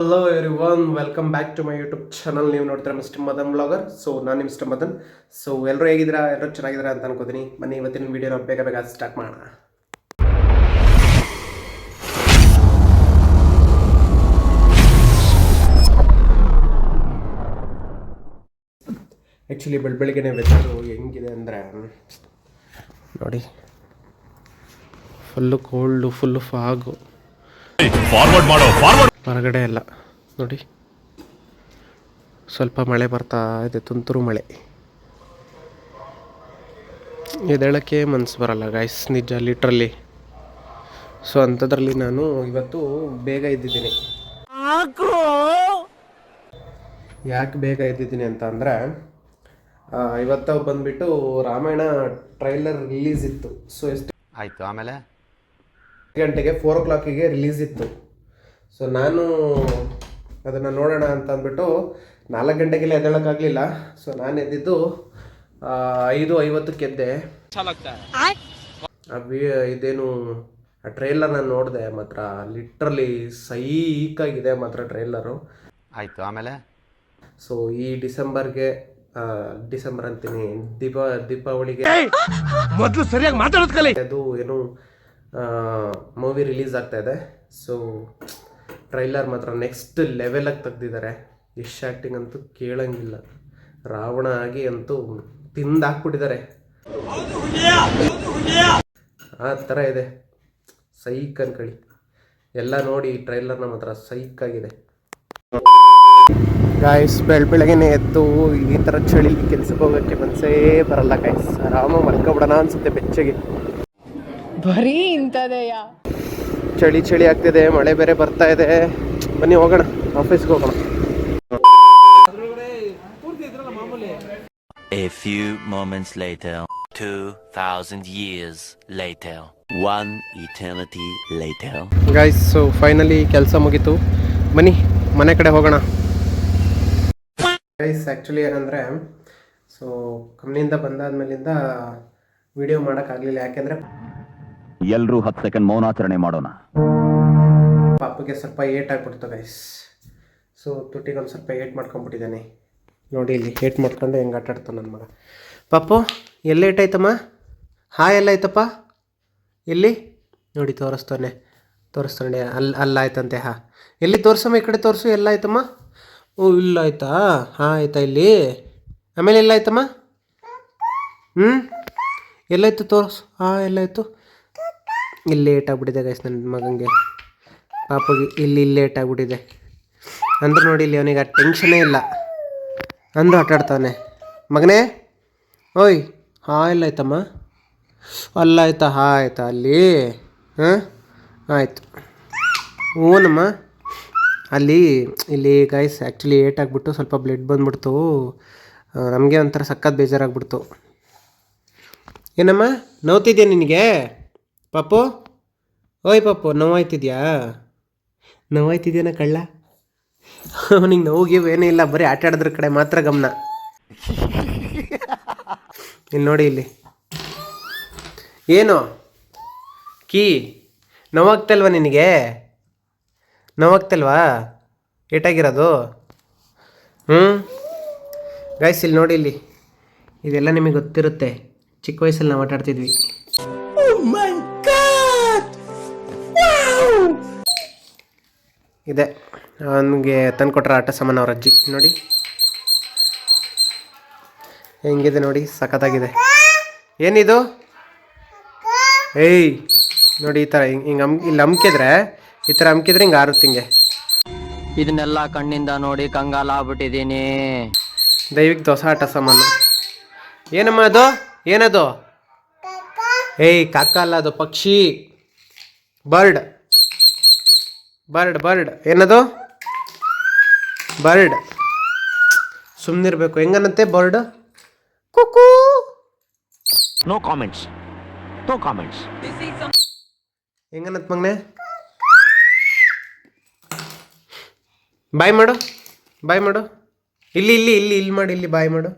Hello everyone, welcome back to my YouTube channel. ನೀವು ನೋಡ್ತೀರಾ mister Madan blogger. So ನಾನು mister Madan. So ಎಲ್ಲರೂ ಹೇಗಿದ್ದೀರಾ? ಎಲ್ಲರೂ ಚೆನ್ನಾಗಿದ್ದೀರಾ ಅಂತ ಅನ್ಕೋತೀನಿ. ಬನ್ನಿ ಇವತ್ತಿನ ವೀಡಿಯೋನ ಬೇಗ ಬೇಗ ಸ್ಟಾರ್ಟ್ ಮಾಡೋಣ. ಆ್ಯಕ್ಚುಲಿ ಬೆಳಗ್ಗೆನೇ ವೆದರು ಹೆಂಗಿದೆ ಅಂದರೆ ನೋಡಿ, ಫುಲ್ಲು ಕೋಲ್ಡು, ಫುಲ್ಲು ಫಾಗು, ಹೊರಗಡೆ ಎಲ್ಲ ನೋಡಿ ಸ್ವಲ್ಪ ಮಳೆ ಬರ್ತಾ ಇದೆ, ತುಂತುರು ಮಳೆ. ಎದ್ದೇಳಕ್ಕೆ ಮನಸ್ಸು ಬರಲ್ಲ ಗೈಸ್, ನಿಜ ಲಿಟ್ರಲಿ. ಸೊ ಅಂಥದ್ರಲ್ಲಿ ನಾನು ಇವತ್ತು ಬೇಗ ಎದ್ದಿದ್ದೀನಿ. ಯಾಕೆ ಬೇಗ ಎದ್ದಿದ್ದೀನಿ ಅಂತ ಅಂದರೆ ಇವತ್ತು ಬಂದುಬಿಟ್ಟು ರಾಮಾಯಣ ಟ್ರೈಲರ್ ರಿಲೀಸ್ ಇತ್ತು. ಸೊ ಎಷ್ಟು ಆಯಿತು, ಆಮೇಲೆ ಗಂಟೆಗೆ 4 o'clock ರಿಲೀಸ್ ಇತ್ತು. ಸೊ ನಾನು ಅದನ್ನು ನೋಡೋಣ ಅಂತ ಅಂದ್ಬಿಟ್ಟು 4 ಗಂಟೆಗೆಲ್ಲ ಎದ್ದೇಳೋಕ್ಕಾಗಲಿಲ್ಲ. ಸೊ ನಾನು ಎದ್ದಿದ್ದು 5:50 ಎದ್ದೆ. ಇದೇನು ಆ ಟ್ರೈಲರ್ ನಾನು ನೋಡಿದೆ, ಮಾತ್ರ ಲಿಟ್ರಲಿ ಸೈಕಾಗಿದೆ ಮಾತ್ರ ಟ್ರೈಲರು. ಆಯಿತು, ಆಮೇಲೆ ಸೊ ಈ ಡಿಸೆಂಬರ್ ಅಂತೀನಿ, ದೀಪಾವಳಿಗೆ ಮೊದಲು ಸರಿಯಾಗಿ ಮಾತಾಡೋದು ಕಲಿ. ಅದು ಏನು ಮೂವಿ ರಿಲೀಸ್ ಆಗ್ತಾ ಇದೆ. ಸೊ ಟ್ರೈಲರ್ ಮಾತ್ರ ನೆಕ್ಸ್ಟ್ ಲೆವೆಲಾಗಿ ತೆಗ್ದಿದ್ದಾರೆ. ಯಶ್ ಆ್ಯಕ್ಟಿಂಗ್ ಅಂತೂ ಕೇಳಂಗಿಲ್ಲ. ರಾವಣ ಆಗಿ ಅಂತೂ ತಿಂದಾಕ್ಬಿಟ್ಟಿದ್ದಾರೆ, ಆ ಥರ ಇದೆ. ಸೈಕ್ ಅನ್ಕೊಳ್ಳಿ, ಎಲ್ಲ ನೋಡಿ ಟ್ರೈಲರ್ನ ಮಾತ್ರ ಸೈಕ್ ಆಗಿದೆ. ಗಾಯ್ಸ್, ಬೆಳಗ್ಗೆನೆ ಎದ್ದು ಈ ಥರ ಚಳಿ ಕೆಲ್ಸಕ್ಕೆ ಹೋಗೋಕ್ಕೆ ಮನಸ್ಸೇ ಬರಲ್ಲ ಗಾಯ್ಸ್. ಆರಾಮ ಮಲ್ಕೊಬಿಡೋಣ ಅನ್ಸುತ್ತೆ ಬೆಚ್ಚಗೆ. ಬರೀ ಇಂಥದೆಯ ಚಳಿ ಆಗ್ತಿದೆ, ಮಳೆ ಬೇರೆ ಬರ್ತಾ ಇದೆ. ಬನ್ನಿ ಹೋಗೋಣ, ಆಫೀಸ್ಗೆ ಹೋಗೋಣ. A few moments later, 2000 years later, one eternity later. Guys, so finally ಕೆಲಸ ಮುಗೀತು. ಬನ್ನಿ ಮನೆ ಕಡೆ ಹೋಗೋಣ. ಗೈಸ್, ಆ್ಯಕ್ಚುಲಿ ಏನಂದರೆ, ಸೊ ಕಂಪ್ನಿಯಿಂದ ಬಂದಾದ್ಮೇಲಿಂದ ವಿಡಿಯೋ ಮಾಡೋಕ್ಕಾಗಲಿಲ್ಲ. ಯಾಕೆಂದರೆ ಎಲ್ಲರೂ 10 ಸೆಕೆಂಡ್ ಮೌನಾಚರಣೆ ಮಾಡೋಣ. ಪಾಪಗೆ ಸ್ವಲ್ಪ ಏಟ್ ಆಗಿಬಿಡ್ತು ಗೈಸ್. ಸೊ ತುಟಿಗೆ ಒಂದು ಸ್ವಲ್ಪ ಏಟ್ ಮಾಡ್ಕೊಂಡ್ಬಿಟ್ಟಿದ್ದಾನೆ ನೋಡಿ. ಇಲ್ಲಿ ಏಟ್ ಮಾಡ್ಕೊಂಡು ಹೆಂಗೆ ಆಟಾಡ್ತಾನೆ ನನ್ನ ಮಗ. ಪಾಪು ಎಲ್ಲ ಏಟಾಯ್ತಮ್ಮ? ಹಾಯ್ ಎಲ್ಲ ಆಯ್ತಪ್ಪ? ಎಲ್ಲಿ ನೋಡಿ ತೋರಿಸ್ತಾನೆ ಅಲ್ಲಾಯ್ತಂತೆ. ಹಾ ಎಲ್ಲಿ ತೋರಿಸಮ್ಮ, ಈ ಕಡೆ ತೋರಿಸು. ಎಲ್ಲ ಆಯ್ತಮ್ಮ? ಓ ಇಲ್ಲ ಆಯ್ತಾ? ಹಾಂ ಆಯ್ತಾ ಇಲ್ಲಿ? ಆಮೇಲೆ ಎಲ್ಲ ಆಯ್ತಮ್ಮ? ಎಲ್ಲಾಯ್ತು ತೋರಿಸು. ಹಾಂ ಎಲ್ಲಾಯಿತು? ಇಲ್ಲಿ ಲೇಟ್ ಆಗಿಬಿಟ್ಟಿದೆ ಗೈಸ್ ನನ್ನ ಮಗನಿಗೆ, ಪಾಪಗೆ ಇಲ್ಲಿ ಲೇಟ್ ಆಗಿಬಿಟ್ಟಿದೆ. ಅಂದ್ರೆ ನೋಡಿ, ಇಲ್ಲಿ ಅವನಿಗೆ ಆ ಟೆನ್ಷನೇ ಇಲ್ಲ, ಅಂದು ಆಟಾಡ್ತಾನೆ ಮಗನೇ. ಓಯ್ ಹಾಂ ಎಲ್ಲ ಆಯ್ತಮ್ಮ? ಅಲ್ಲ ಆಯ್ತಾ? ಹಾಂ ಆಯ್ತಾ ಅಲ್ಲಿ? ಹಾಂ ಆಯಿತು. ಹ್ಞೂನಮ್ಮ. ಇಲ್ಲಿ ಗೈಸ್ ಆ್ಯಕ್ಚುಲಿ ಏಟಾಗ್ಬಿಟ್ಟು ಸ್ವಲ್ಪ ಬ್ಲಡ್ ಬಂದ್ಬಿಡ್ತು. ನಮಗೆ ಒಂಥರ ಸಖತ್ ಬೇಜಾರಾಗ್ಬಿಡ್ತು. ಏನಮ್ಮ ನೋವ್ತಿದ್ಯಾ ನಿನಗೆ ಪಾಪು? ಓಯ್ ಪಾಪು, ನೋವಾಯ್ತಿದ್ಯಾನ ಕಳ್ಳ? ಅವನಿಗೆ ನೋವಿಗೇನೂ ಇಲ್ಲ, ಬರೀ ಆಟಾಡೋದ್ರ ಕಡೆ ಮಾತ್ರ ಗಮನ. ಇಲ್ಲಿ ನೋಡಿ, ಇಲ್ಲಿ ಏನು ಕೀ ನೋವಾಗ್ತಲ್ವ ನಿನಗೆ? ನೋವಾಗ್ತಲ್ವಾ ಏಟಾಗಿರೋದು? ಗೈಸ್ ಇಲ್ಲಿ ನೋಡಿ, ಇಲ್ಲಿ ಇದೆಲ್ಲ ನಿಮಗೆ ಗೊತ್ತಿರುತ್ತೆ. ಚಿಕ್ಕ ವಯಸ್ಸಲ್ಲಿ ನಾವು ಆಟಾಡ್ತಿದ್ವಿ. ಇದೆ ಅವನಿಗೆ ತಂದುಕೊಟ್ರ ಆಟ ಸಾಮಾನು ಅವ್ರ ಅಜ್ಜಿ. ನೋಡಿ ಹೆಂಗಿದೆ ನೋಡಿ, ಸಖತ್ತಾಗಿದೆ. ಏನಿದು? ಏಯ್ ನೋಡಿ, ಈ ಥರ ಹಿಂಗೆ ಇಲ್ಲಿ ಅಮ್ಕಿದ್ರೆ, ಈ ಥರ ಅಮ್ಕಿದ್ರೆ ಹಿಂಗೆ ಆರುತ್ತೆ ಹಿಂಗೆ. ಇದನ್ನೆಲ್ಲ ಕಣ್ಣಿಂದ ನೋಡಿ ಕಂಗಾಲಾಗ್ಬಿಟ್ಟಿದ್ದೀನಿ. ದೈವಿಕ ದೋಸೆ ಆಟ ಸಾಮಾನು. ಏನಮ್ಮ ಅದು? ಏನದು? ಏಯ್ ಕಾಕ ಅಲ್ಲ, ಅದು ಪಕ್ಷಿ. ಬರ್ಡ್. ಏನದು? ಬರ್ಡ್. ಸುಮ್ಮನಿರ್ಬೇಕು. ಹೆಂಗನ್ನತ್ತೆ ಬರ್ಡ್? ಕುಕು. No comments. ಹೆಂಗನ್ನತ್ ಮಗನೆ? ಬಾಯ್ ಮಾಡು. ಇಲ್ಲಿ ಮಾಡಿ, ಇಲ್ಲಿ ಬಾಯ್ ಮಾಡು.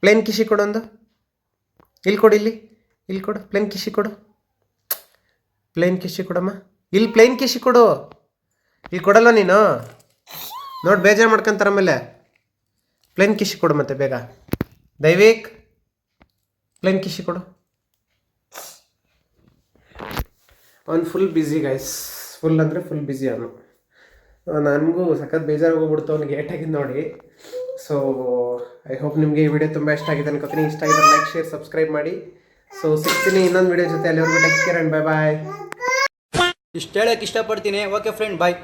ಪ್ಲೇನ್ ಕಿಶಿ ಕೊಡು ಒಂದು. ಇಲ್ಲಿ ಕೊಡು ಪ್ಲೇನ್ ಕಿಶಿ ಕೊಡು. ಪ್ಲೇನ್ ಕಿಶಿ ಕೊಡಮ್ಮ. ಇಲ್ಲಿ ಪ್ಲೇನ್ ಕಿಶಿ ಕೊಡು. ಈಗ ಕೊಡಲ್ಲ ನೀನು ನೋಡಿ ಬೇಜಾರು ಮಾಡ್ಕೊಂತಾರ ಆಮೇಲೆ. ಪ್ಲೇನ್ ಕಿಶಿ ಕೊಡು ಮತ್ತೆ ಬೇಗ. ದೈವಿಕ್ ಪ್ಲೇನ್ ಕಿಶಿ ಕೊಡು. ಅವ್ನು ಫುಲ್ ಬ್ಯುಸಿ ಗೈಸ್, ಫುಲ್ ಅಂದರೆ ಫುಲ್ ಬ್ಯುಸಿ ಅವನು. ನನಗೂ ಸಖತ್ ಬೇಜಾರು ಹೋಗ್ಬಿಡ್ತು ಅವ್ನಿಗೆ ಏಟಾಗಿದ್ದು ನೋಡಿ. ಸೊ ಐ ಹೋಪ್ ನಿಮಗೆ ಈ ವಿಡಿಯೋ ತುಂಬ ಇಷ್ಟ ಆಗಿದೆ ಅನ್ಕೋತೀನಿ. ಇಷ್ಟ ಆಗಿದ್ರೆ ಲೈಕ್ ಶೇರ್ ಸಬ್ಸ್ಕ್ರೈಬ್ ಮಾಡಿ. ಸೊ ಸಿಗ್ತೀನಿ ಇನ್ನೊಂದು ವಿಡಿಯೋ ಜೊತೆ. ಅಲ್ಲಿವರೆಗೂ ಟೇಕ್ ಕೇರ್ ಆ್ಯಂಡ್ ಬಾಯ್ ಬಾಯ್. ಇಷ್ಟು ಹೇಳಕ್ಕೆ ಇಷ್ಟಪಡ್ತೀನಿ. ಓಕೆ ಫ್ರೆಂಡ್, ಬಾಯ್.